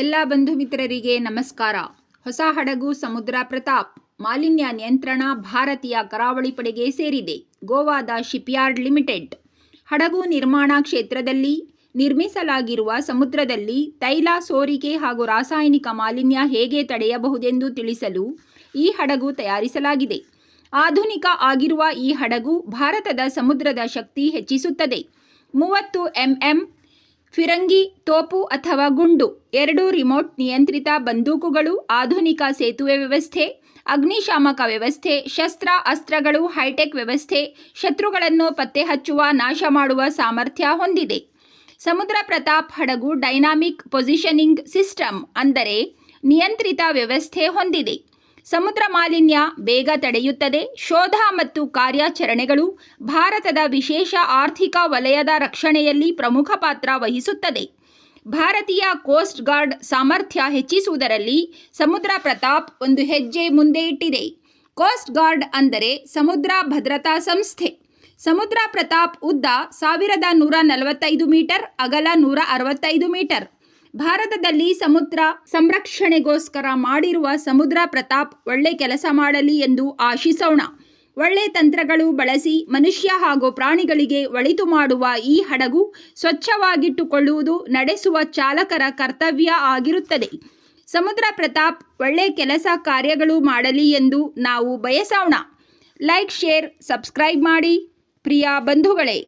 ಎಲ್ಲ ಬಂಧು ಮಿತ್ರರಿಗೆ ನಮಸ್ಕಾರ. ಹೊಸ ಹಡಗು ಸಮುದ್ರ ಪ್ರತಾಪ್ ಮಾಲಿನ್ಯ ನಿಯಂತ್ರಣ ಭಾರತೀಯ ಕರಾವಳಿ ಪಡೆಗೆ ಸೇರಿದೆ. ಗೋವಾದ ಶಿಪ್ಯಾರ್ಡ್ ಲಿಮಿಟೆಡ್ ಹಡಗು ನಿರ್ಮಾಣ ಕ್ಷೇತ್ರದಲ್ಲಿ ನಿರ್ಮಿಸಲಾಗಿರುವ ಸಮುದ್ರದಲ್ಲಿ ತೈಲ ಸೋರಿಕೆ ಹಾಗೂ ರಾಸಾಯನಿಕ ಮಾಲಿನ್ಯ ಹೇಗೆ ತಡೆಯಬಹುದೆಂದು ತಿಳಿಸಲು ಈ ಹಡಗು ತಯಾರಿಸಲಾಗಿದೆ. ಆಧುನಿಕ ಆಗಿರುವ ಈ ಹಡಗು ಭಾರತದ ಸಮುದ್ರದ ಶಕ್ತಿ ಹೆಚ್ಚಿಸುತ್ತದೆ. 30 mm ಫಿರಂಗಿ ತೋಪು ಅಥವಾ ಗುಂಡು, 2 ರಿಮೋಟ್ ನಿಯಂತ್ರಿತ ಬಂದೂಕುಗಳು, ಆಧುನಿಕ ಸೇತುವೆ ವ್ಯವಸ್ಥೆ, ಅಗ್ನಿಶಾಮಕ ವ್ಯವಸ್ಥೆ, ಶಸ್ತ್ರ ಅಸ್ತ್ರಗಳು, ಹೈಟೆಕ್ ವ್ಯವಸ್ಥೆ, ಶತ್ರುಗಳನ್ನು ಪತ್ತೆ ಹಚ್ಚುವ ನಾಶ ಮಾಡುವ ಸಾಮರ್ಥ್ಯ ಹೊಂದಿದೆ. ಸಮುದ್ರ ಪ್ರತಾಪ್ ಹಡಗು ಡೈನಾಮಿಕ್ ಪೊಸಿಷನಿಂಗ್ ಸಿಸ್ಟಮ್ ಅಂದರೆ ನಿಯಂತ್ರಿತ ವ್ಯವಸ್ಥೆ ಹೊಂದಿದೆ. ಸಮುದ್ರ ಮಾಲಿನ್ಯ ಬೇಗ ತಡೆಯುತ್ತದೆ. ಶೋಧ ಮತ್ತು ಕಾರ್ಯಾಚರಣೆಗಳು ಭಾರತದ ವಿಶೇಷ ಆರ್ಥಿಕ ವಲಯದ ರಕ್ಷಣೆಯಲ್ಲಿ ಪ್ರಮುಖ ಪಾತ್ರ ವಹಿಸುತ್ತದೆ. ಭಾರತೀಯ ಕೋಸ್ಟ್ ಗಾರ್ಡ್ ಸಾಮರ್ಥ್ಯ ಹೆಚ್ಚಿಸುವುದರಲ್ಲಿ ಸಮುದ್ರ ಪ್ರತಾಪ್ ಒಂದು ಹೆಜ್ಜೆ ಮುಂದೆ ಇಟ್ಟಿದೆ. ಕೋಸ್ಟ್ ಗಾರ್ಡ್ ಅಂದರೆ ಸಮುದ್ರ ಭದ್ರತಾ ಸಂಸ್ಥೆ. ಸಮುದ್ರ ಪ್ರತಾಪ್ ಉದ್ದ 1145 ಮೀಟರ್, ಅಗಲ 165 ಮೀಟರ್. ಭಾರತದಲ್ಲಿ ಸಮುದ್ರ ಸಂರಕ್ಷಣೆಗೋಸ್ಕರ ಮಾಡಿರುವ ಸಮುದ್ರ ಪ್ರತಾಪ್ ಒಳ್ಳೆ ಕೆಲಸ ಮಾಡಲಿ ಎಂದು ಆಶಿಸೋಣ. ಒಳ್ಳೆ ತಂತ್ರಗಳು ಬಳಸಿ ಮನುಷ್ಯ ಹಾಗೂ ಪ್ರಾಣಿಗಳಿಗೆ ಒಳಿತು ಮಾಡುವ ಈ ಹಡಗು ಸ್ವಚ್ಛವಾಗಿಟ್ಟುಕೊಳ್ಳುವುದು ನಡೆಸುವ ಚಾಲಕರ ಕರ್ತವ್ಯ ಆಗಿರುತ್ತದೆ. ಸಮುದ್ರ ಪ್ರತಾಪ್ ಒಳ್ಳೆ ಕೆಲಸ ಕಾರ್ಯಗಳು ಮಾಡಲಿ ಎಂದು ನಾವು ಬಯಸೋಣ. ಲೈಕ್, ಶೇರ್, ಸಬ್ಸ್ಕ್ರೈಬ್ ಮಾಡಿ ಪ್ರಿಯ ಬಂಧುಗಳೇ.